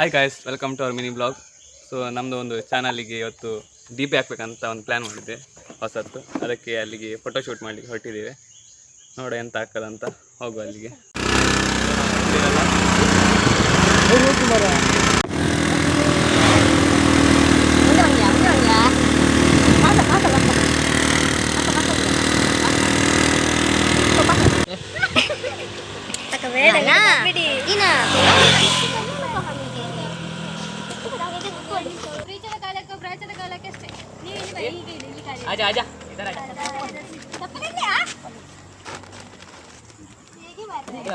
Hi guys, welcome to our mini blog. So ನಮ್ಮದು ಒಂದು ಚಾನಲಿಗೆ ಇವತ್ತು ಡಿ ಪಿ ಹಾಕ್ಬೇಕಂತ ಒಂದು ಪ್ಲ್ಯಾನ್ ಮಾಡಿದ್ದೆ ಹೊಸತ್ತು. ಅದಕ್ಕೆ ಅಲ್ಲಿಗೆ ಫೋಟೋಶೂಟ್ ಮಾಡಲಿಕ್ಕೆ ಹೊರಟಿದ್ದೀವಿ. ನೋಡ ಎಂತ ಆಗ್ತದಂತ, ಹೋಗುವ ಅಲ್ಲಿಗೆ. आजा आजा इधर आजा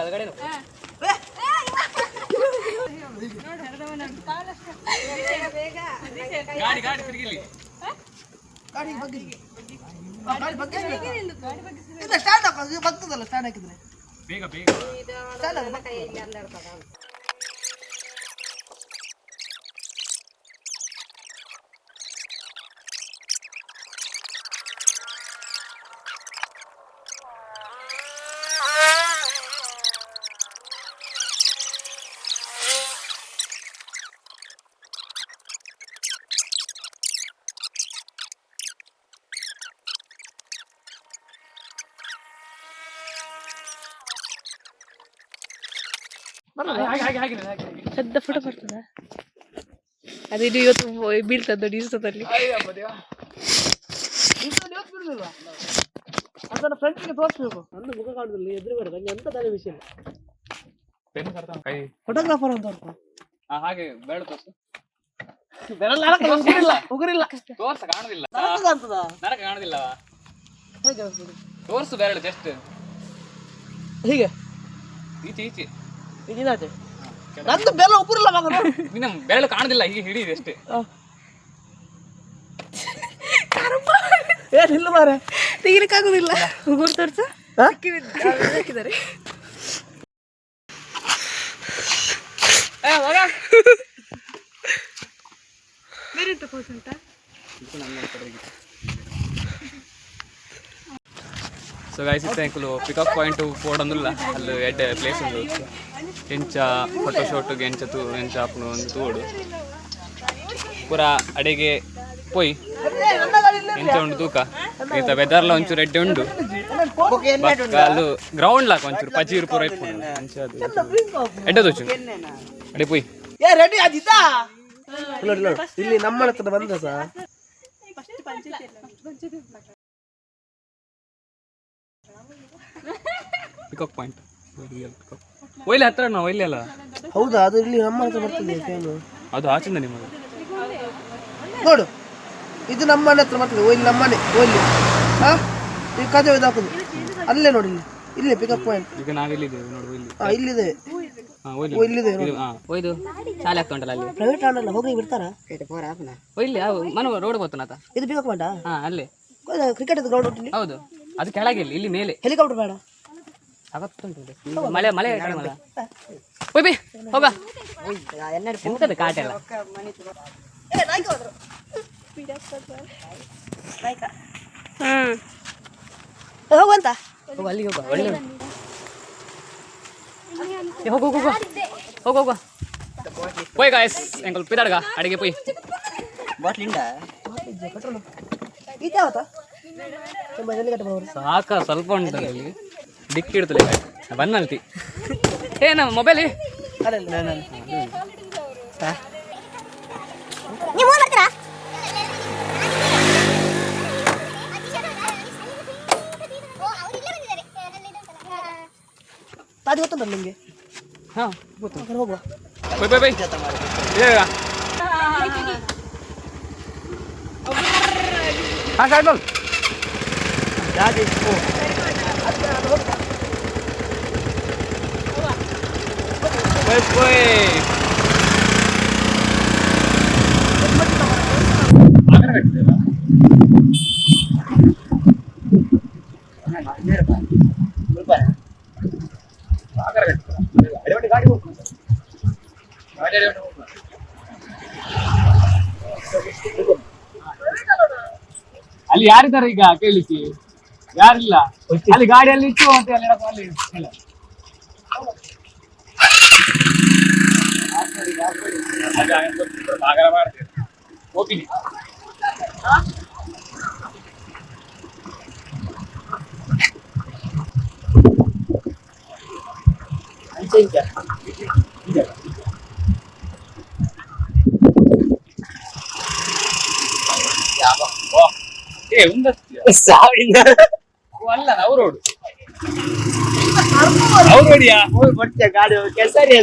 अलगड़े ಗಾಡಿ ಗಾಡಿ ತಿರುಗಿಲಿ ಗಾಡಿ ಬಗ್ಗೆ ಗಾಡಿ ಬಗ್ಗೆ ಇದು ಸ್ಟಾರ್ಟ್ ಹಾಕೋದು ಬಗ್ತದಲ್ಲ ಸ್ಟಾರ್ಟ್ ಹಾಕಿದ್ರೆ ಬೇಗ ಬೇಗ ಸ್ಟಾರ್ಟ್ ಆಗ ಕೈ ಇಲ್ಲಿ ಅಂದರ್ಕದ ಶಬ್ದ ಫೋಟೋ ಬರ್ತದ ಅದು ಇದು ಇವತ್ತು ಬೀಳ್ತದ ಇನ್ಸ್ಟಾದಲ್ಲಿ. ಅದನ್ನ ಫ್ರೆಂಡ್ಸ್ಗೆ ತೋರಿಸ್ಬೇಕು. ನನ್ನ ಮುಖ ಕಾಣುದಿಲ್ಲ, ಎದುರುಗಡೆ ನಂಗೆ ಎಂತ ತಲೆ ವಿಷಯ ಇಲ್ಲ. ಫೋಟೋಗ್ರಾಫರ್ ಅಂತ ಅವ್ರು ಹಾಗೆ ಬೇಡ ತೋರ್ಸು. ಉಗುರಿಲ್ಲ ತೋರ್ಸ ಕಾಣುದಿಲ್ಲ, ನನಗೆ ಕಾಣುದಿಲ್ಲ. ಹೇಗೆ ತೋರ್ಸು ಬೇಡ, ಜಸ್ಟ್ ಹೀಗೆ ಈಚೆ ಈಚೆ ಇದಾಚೆ. ನಂದು ಬೆಲ್ಲ ಉಗುರಿಲ್ಲ ಮಗ, ನಿನ್ನ ಬೆರಳು ಕಾಣುದಿಲ್ಲ, ಹೀಗೆ ಹಿಡಿಯಿದೆ ಅಷ್ಟೇ. ಏನಿಲ್ಲ ಮಾರೆ, ತೆಗಿಲಿಕ್ಕಾಗುದಿಲ್ಲ. ಉಗುರು ತೋರ್ಸ ಹಾಕಿದ್ದಾರೆ. ಬೇರೆ ಎಂತ ಪೋಸ್ ಉಂಟಾ? ಸೊ ಗೈಸ್ ಇತ್ತೆ ಎಂಕುಲು ಪಿಕಪ್ ಪಾಯಿಂಟ್ ಪೋಡೊಂದುಲ್ಲ ಅಲ್ಲಿ ಎಡ್ಡೆ ಪ್ಲೇಸ್ ಉಂಡು. ಎಂಚ ಫೋಟೋಶೂಟ್ಗೆ ಎಂಚ ಆಪುನು ಒಂದು ತೂಡು ಪೂರ ಅಡೆಗೆ ಪೋಯ್ ಎಂಚ ಉಂಡು ತೂಕ ಈತ ವೆದರ್ಲ ಒಂಚೂರು ಎಡ್ಡೆ ಉಂಡು. ಅಲ್ಲಿ ಗ್ರೌಂಡ್ ಲಾಕ ಒಂಚೂರು ಪಜೀರು ಪೂರ ಇಪ್ಪುಂಡು ಅಂಚ ಅದು ಎಡ್ಡೆ ತೋಚು ಅಡೆ ಪೋಯ್ ರೆಡಿ ಆದಿತ್ತಾ. ಇಲ್ಲಿ ನಮ್ಮ ಹತ್ರ ಬಂದ ಸರ್ ಪಿಕಪ್ ಪಾಯಿಂಟ್ ಒಯ್ಲೆ ಹತ್ರ ನಾವು ಒಯ್ಲೆ ಅಲ್ಲ. ಹೌದಾ, ಅದು ಇಲ್ಲಿ ನಮ್ಮ ಹತ್ರ ಬರ್ತದೆ ಫೇನು. ಅದು ಆಚಿಂದ ನಿಮ್ಮದು ನೋಡು, ಇದು ನಮ್ಮ ಮನೆ ಹತ್ರ ಬರ್ತದೆ. ಇಲ್ಲಿ ನಮ್ಮ ಮನೆ ಒಯ್ಲಿ ಹಾ, ಈಗ ಕದೆ ಒಯ್ದು ಹಾಕುದು ಅಲ್ಲೇ ನೋಡಿ. ಇಲ್ಲಿ ಪಿಕಪ್ ಪಾಯಿಂಟ್. ಈಗ ನಾವೆಲ್ಲಿದ್ದೇವೆ ನೋಡು, ಇಲ್ಲಿ ಇಲ್ಲಿದೆ ಇಲ್ಲಿದೆ. ಒಯ್ದು ಶಾಲೆ ಆಗ್ತಾ ಉಂಟಲ್ಲ ಅಲ್ಲಿ ಪ್ರೈವೇಟ್ ಆಡಲ್ಲ, ಹೋಗಿ ಬಿಡ್ತಾರ ಒಯ್ಲಿ ಮನ ರೋಡ್ ಗೊತ್ತನಾತ. ಇದು ಪಿಕಪ್ ಪಾಯಿಂಟಾ? ಹಾ ಅಲ್ಲೇ ಕ್ರಿಕೆಟ್ ಗ್ರೌಂಡ್ ಉಂಟು. ಹೌದು, ಅದು ಕೆಳಗೆ ಇಲ್ಲಿ ಮೇಲೆ ಹೆಲಿಕಾಪ್ಟರ್ ಬೇಡ, ಮಳೆ ಮಳೆ ಹೋಗ ಎಂತದ ಕಾಟ ಎಲ್ಲ. ಹೋಗುವಂತ ಹೋಗ ಅಲ್ಲಿಗೆ ಹೋಗ, ಒಳ್ಳೆ ಹೋಗ ಹೋಗ ಹೋಗ ಹೋಗ ಹೋಯ್ ಗಾಯ್ಸ್ ಎಂಕಲ್ ಪಿದಾಡ್ಗ ಅಡಿಗೆ ಪೋಯ್ ಸಾಕ ಸ್ವಲ್ಪ ಉಂಟು ಅಲ್ಲಿ ಡಿಕ್ಕಿ ಇಡ್ತದೆ ಬಂದ್ಮಲ್ತಿ ಏನ ಮೊಬೈಲ್ ಅದು ಗೊತ್ತುಂಟ ನಿಮಗೆ? ಹಾಂ ಗೊತ್ತು. ಹೋಗುವ ಬೈ ಬೈ ಬೈ ಹಾಂ ಸೈಡ್ ಬಲ್ ಅಲ್ಲಿ ಯಾರಿದ್ದಾರೆ ಈಗ ಕೇಳಿಕ್ಕೆ? ಯಾರಿಲ್ಲ ಅಲ್ಲಿ ಗಾಡಿಯಲ್ಲಿ ಇಟ್ಟು ಅಂತ ಅಲ್ಲ ಅವರೋಡು ಅವರೋಡಿಯಾ ಗಾಡಿ ಕೆಸರಿ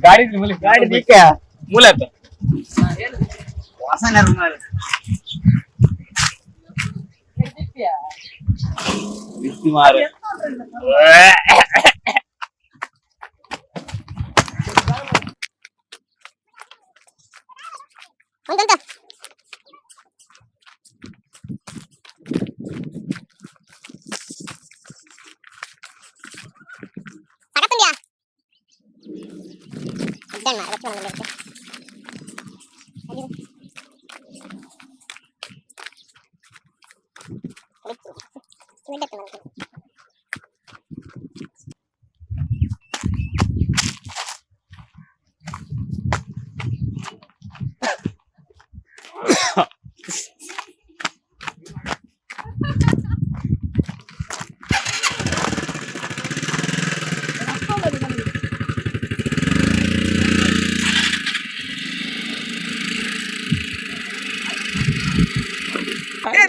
ಗಾಡಿ ಗಾಡಿ ದಿಕ್ಕ ಮೂಲತ ವಾಸನೆ ಮಾರ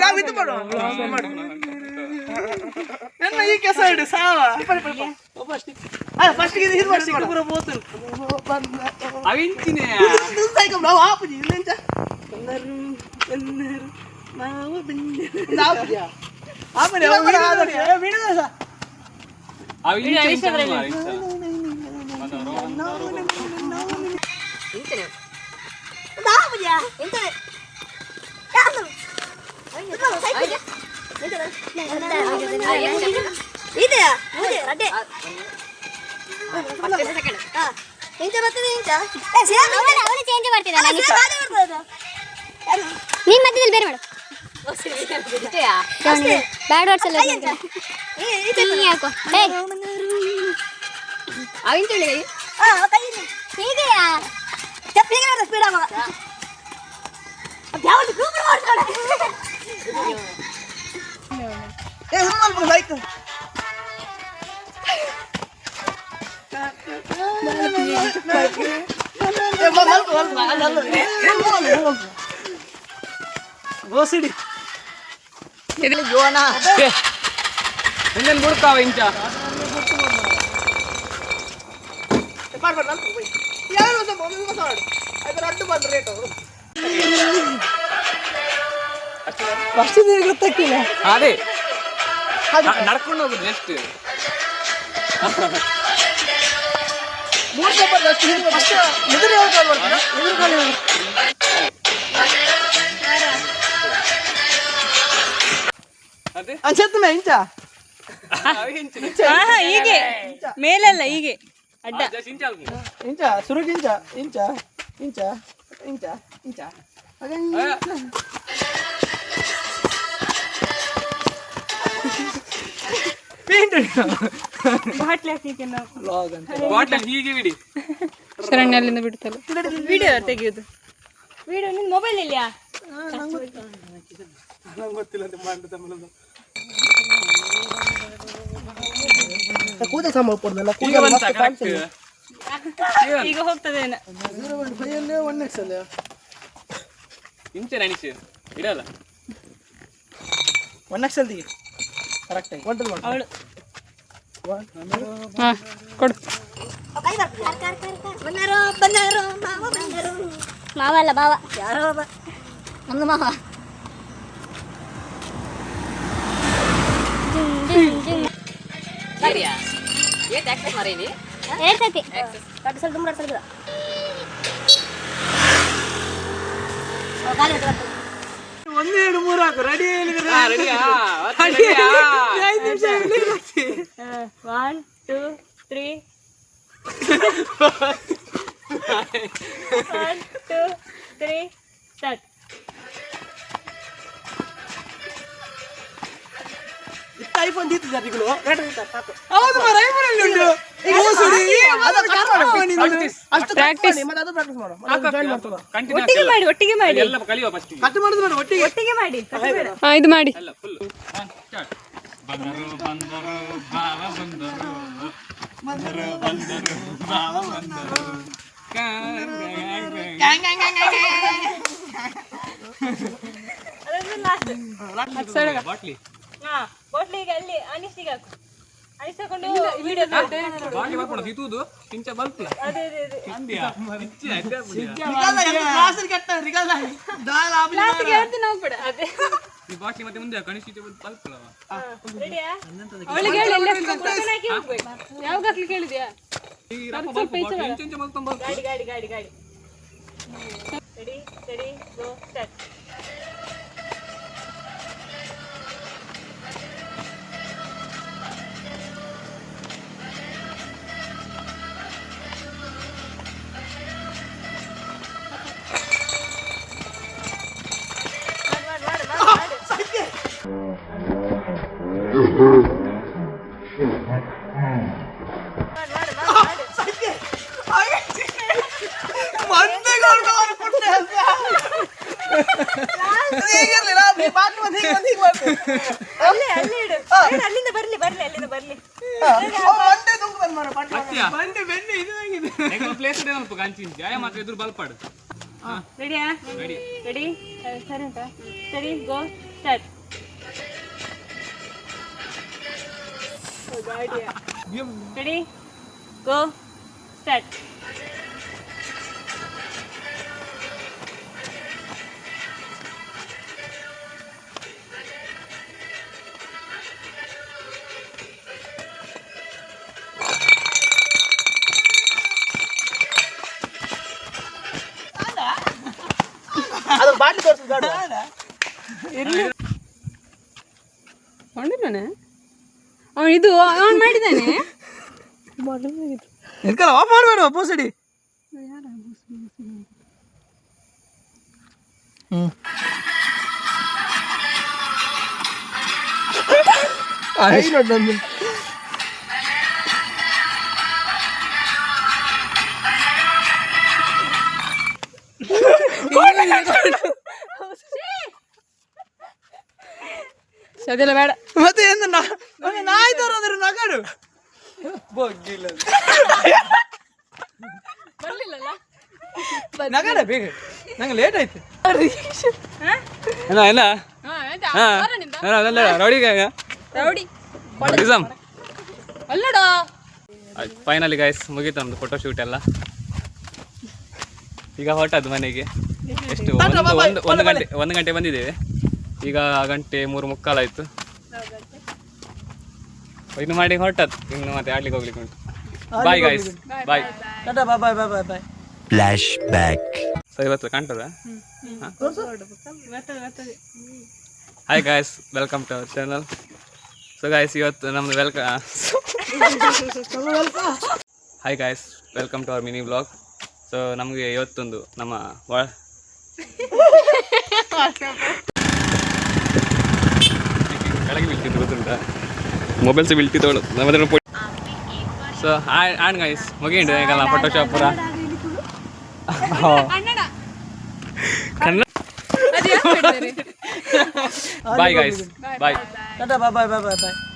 ನಾವು ಇದು ಮಾಡುವ ನನ್ನ ಈ ಕೆಲಸ ಇಡು ಸಾವ ಫಸ್ಟ್ ಇದು ಮಾಡಿ ಪೂರ ಬೋತಲ್ ಅವಿಂಚಿನೇ ನಾವು ಆಪುಜಿ ಇಲ್ಲೆಂಚ ಎಲ್ಲರೂ ಎಲ್ಲರೂ ನಾವು ಬಂದೆ ಆಪುಜಿ ಆಪುಜಿ ಬಿಡುದ ಅವಿಂಚ ನೀನ್ ಮಧ್ಯದಲ್ಲಿ ಬೇರೆ ಮಾಡು ಬ್ಯಾಡ್ ವರ್ಡ್ಸ್ ಎಲ್ಲ ಯಾಕೋ ಅವಿನ್ ತುಳಿ ಹೀಗೆಯಾ ಸ್ಪೀಡ್ ಆಗ ಗೋಸಿಡಿ ಇನ್ನೇನು ಬಿಡ್ತಾವ ಇಂಚ ಗೊತ್ತಾಗಿಲ್ಲ ಅದೇ ನಡ್ಕೊಂಡು ಹೋಗುದು ಎಷ್ಟು ಅದೇ ಅನ್ಸತ್ತ ಇಂಚ ಹೀಗೆ ಮೇಲಲ್ಲ ಹೀಗೆ ಅಡ್ಡ ಇಂಚ ಸುರುಗ್ ಇಂಚ ಇಂಚ ಇಂಚ ಇಂಚ ಇಂಚ ಬಾಟ್ಲಿ ಹಾಕಲಿಕ್ಕೆ ನಾವು ಬಾಟ್ಲಲ್ಲಿ ಹೀಗೆ ಬಿಡಿ ಶರಣ್ಯ ಅಲ್ಲಿಂದ ಬಿಡ್ತಲ್ಲ ವಿಡಿಯೋ ತೆಗೆಯೋದು ವಿಡಿಯೋ ನಿನ್ನ ಮೊಬೈಲ್ ಇಲ್ಲಿಯಾ ಗೊತ್ತಿಲ್ಲ ಕೂದ ಸಾಂಬಾರು ಕೊಡ್ದಲ್ಲ ಈಗ ಬಂತ ಕರೆಕ್ಟ್ ಈಗ ಹೋಗ್ತದೇನ ಇಂಚೆ ನೆನೆಸಿ ಇಡಲ್ಲ ಒನ್ನಕ್ಸಲ್ದಿಗೆ ಕರೆಕ್ಟಾಗಿ ಅವಳು ಹಾಂ ಕೊಡು ಮಾವ ಅಲ್ಲ ಬಾವ ಯಾರೋ ನಮ್ದು ಮಾವ ಹೇಳ್ತೈತಿ ಒಂದೆರಡು ಮೂರು ಹಾಕು ರೆಡಿ ರೆಡಿಯಾ 1 2 3 1 2 3 ಸ್ಟಾರ್ಟ್ ಐಫೋನ್ ದಿತ್ತಿದ್ದಾರೆ ಹೌದು ಐಫೋನ್ ಅಲ್ಲಿ ಉಂಟು ಈಗ ಅಷ್ಟು ಪ್ರಾಕ್ಟೀಸ್ ಮತ್ತೆ ಅದು ಪ್ರಾಕ್ಟೀಸ್ ಮಾಡು ಜಾಯಿನ್ ಮಾಡ್ಕೋ ಒಟ್ಟಿಗೆ ಮಾಡಿ ಒಟ್ಟಿಗೆ ಮಾಡಿ ಎಲ್ಲ ಕಲಿಯುವ ಫಸ್ಟ್ ಕಟ್ ಮಾಡೋದು ಬೇಡ ಒಟ್ಟಿಗೆ ಒಟ್ಟಿಗೆ ಮಾಡಿ ಇದು ಮಾಡಿ ಎಲ್ಲ ಫುಲ್ ಸ್ಟಾರ್ಟ್ ಬಂದರು ಬಂದರು ಬಾವ ಬಂದರು ಬಂದರು ಬಂದರು ಬಾವ ಬಂದರು ಬಾಟ್ಲಿ ಬಾಟ್ಲಿಗೆ ಅಲ್ಲಿ ಅನಿಸ್ಟಿಗೆ ಹಾಕು ಅನಿಸ್ಕೊಂಡು ವಿಡಿಯೋ ಬಾಟ್ಲಿ ಮಾಡ್ಕೊಂಡು ಇತ್ತುದು ಕಿಂಚ ಬಲ್ತಿ ಅದೇ ಅಂದ್ಯಾ ಇಚ್ಚಿ ಅಡ್ಡ ಕ್ಲಾಸ್ ಅಲ್ಲಿ ಕಟ್ಟ ರಿಗಲ್ ದಾಲ್ ಆಬಲಿ ಕ್ಲಾಸಿಗೆ ಹೇಳ್ತೀನಿ ನಾವು ಕೂಡ ಅದೇ ಈ ಬಾಟ್ಲಿ ಮತ್ತೆ ಮುಂದೆ ಕನಿಷ್ಠ ಬಲ್ಪಳವ ರೆಡಿಯಾ ಅವಳಿಗೆ ಹೇಳಿ ಎಲ್ಲ ಹಾಕಿ ಹೋಗ್ಬೇಕು ಯಾವಾಗ ಹಾಕ್ಲಿ ಕೇಳಿದ್ಯಾ ಈ ರಪ್ಪ ಬಲ್ಪ್ ಬಾಟ್ಲಿ ಇಂಚ ಬಲ್ತಂ ಬಲ್ಪ್ ಗಾಡಿ ರೆಡಿ ರೆಡಿ ಗೋ ಸ್ಟಾರ್ಟ್ ಮಂದೆ ಗೋಲ್ ಕೊಟ್ಟೆ ಹೇಗಿರಲಿ ನಾ ಈ ಬಾಟ್ಲಿ ಮತ್ತೆ ಹೀಗೆ ಮಾಡ್ತೀನಿ ಅಲ್ಲಿ ಇಡು ಅಲ್ಲಿಂದ ಬರ್ಲಿ ಮಂದೆ ದುಂಗು ಬಂದ್ ಮಾಡು ಬಾಟ್ಲಿ ಬಂದೆ ಬೆನ್ನಿ ಇದು ಆಗಿದೆ ಈಗ ಪ್ಲೇಸ್ ಇದೆ ಅಲ್ಪ ಕಾಂಚಿನ್ ಜಾಯ ಮಾತ್ರ ಎದುರು ಬಲ್ಪಾಡು ರೆಡಿಯಾ ರೆಡಿ ರೆಡಿ ಸರಿ ಉಂಟಾ ಸರಿ ಗೋ ಸ್ಟಾರ್ಟ್ ರೆಡಿ ಗೋ ಸ್ಟಾರ್ಟ್ ಅದು ಬಾಟ್ಲಿ ತೋರಿಸು ಗಾಡು ಕೊಂಡಿದ್ದಾನೆ ಅವನು ಇದು ಅವನು ಮಾಡಿದ್ದಾನೆ ಎಲ್ಕಲ್ಲ ಆಫ್ ಮಾಡಬೇಡ ಪೋಸಡಿ ನೋಡಿ ಅದೆಲ್ಲ ಬೇಡ ಮತ್ತೆ ಏನು ನಾಯಿ ತರೋದ್ರ ನಗಾಡು ಬೋಗಿಲ್ಲ ಬರ್ಲಿಲ್ಲಲ್ಲ ನಗಾಡ ಬೇಗ ನಂಗೆ ಲೇಟ್ ಆಯ್ತು ರೌಡಿ ಅಲ್ಲಡ ಫೈನಲಿ ಗೈಸ್ ಮುಗೀತು ನಮ್ದು ಫೋಟೋ ಶೂಟ್ ಎಲ್ಲ ಈಗ ಹೊರಟದ್ದು ಮನೆಗೆ ಎಷ್ಟು ಒಂದು ಗಂಟೆ ಬಂದಿದ್ದೇವೆ ಈಗ ಗಂಟೆ 3:45 ಆಯ್ತು ಇನ್ನು ಮಾಡಿ ಹೊರಟದ್ದು ಇನ್ನು ಮತ್ತೆ ಆಡ್ಲಿಕ್ಕೆ ಹೋಗ್ಲಿಕ್ಕೆ ಉಂಟು bye guys bye bye bye bye bye flashback so ಇವತ್ತು ಕಾಣ್ತದ hi guys welcome to our channel so guys ಇವತ್ತು ನಮ್ದು hi guys welcome to our mini blog so ನಮಗೆ ಇವತ್ತೊಂದು ನಮ್ಮ ಕೆಳಗೆ ಬೀಳ್ತಿದ್ದು ಗೊತ್ತುಂಟಾ ಮೊಬೈಲ್ಸ್ ಬೀಳ್ತಿದ್ದವಳು ನಮ್ಮ ಸೊ ಆ್ಯಂಡ್ ಗೈಸ್ ಮುಗಿಂಡು ಈಗಲ್ಲ ಫೋಟೋಶಾಪ್ ಪೂರ ಕನ್ನಡ ಬಾಯ್ guys bye bye bye bye ಬಾಯ್